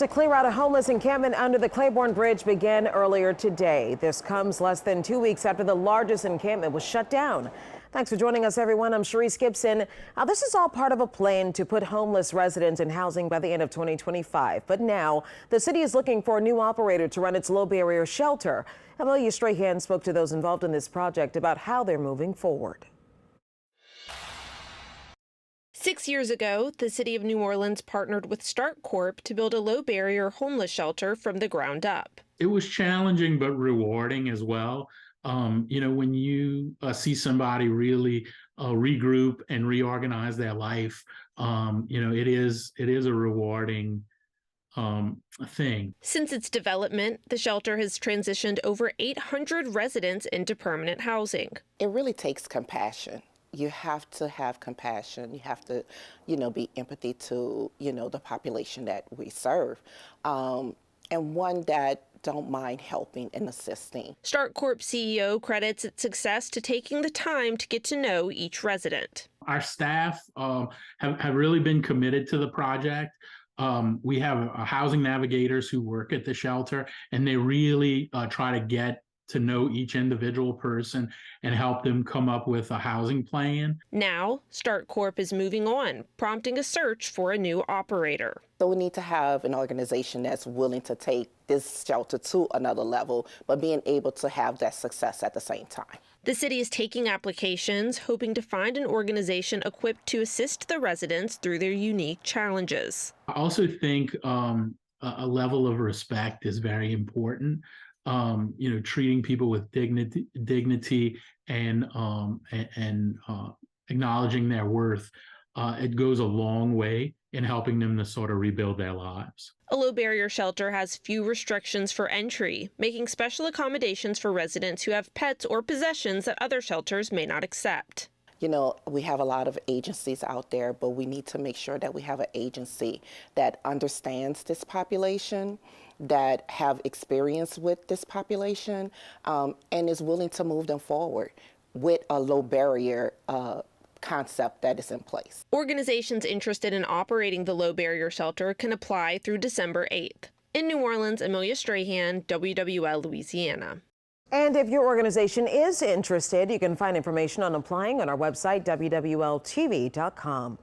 To clear out a homeless encampment under the Claiborne Bridge began earlier today. This comes less than 2 weeks after the largest encampment was shut down. Thanks for joining us, everyone. I'm Sharice Gibson. This is all part of a plan to put homeless residents in housing by the end of 2025. But now the city is looking for a new operator to run its low barrier shelter. Amelia Strahan spoke to those involved in this project about how they're moving forward. 6 years ago, the city of New Orleans partnered with Stark Corp to build a low-barrier homeless shelter from the ground up. It was challenging but rewarding as well. When you see somebody really regroup and reorganize their life, it is a rewarding thing. Since its development, the shelter has transitioned over 800 residents into permanent housing. It really takes compassion. You have to have compassion. You have to, be empathy to, the population that we serve, and one that don't mind helping and assisting. Stark Corp CEO credits its success to taking the time to get to know each resident. Our staff have really been committed to the project. We have housing navigators who work at the shelter, and they really try to get to know each individual person and help them come up with a housing plan. Now, Stark Corp is moving on, prompting a search for a new operator. So we need to have an organization that's willing to take this shelter to another level, but being able to have that success at the same time. The city is taking applications, hoping to find an organization equipped to assist the residents through their unique challenges. I also think a level of respect is very important. Treating people with dignity and acknowledging their worth, it goes a long way in helping them to sort of rebuild their lives. A low-barrier shelter has few restrictions for entry, making special accommodations for residents who have pets or possessions that other shelters may not accept. We have a lot of agencies out there, but we need to make sure that we have an agency that understands this population, that have experience with this population, and is willing to move them forward with a low barrier concept that is in place. Organizations interested in operating the low barrier shelter can apply through December 8th. In New Orleans, Amelia Strahan, WWL Louisiana. And if your organization is interested, you can find information on applying on our website, WWLTV.com.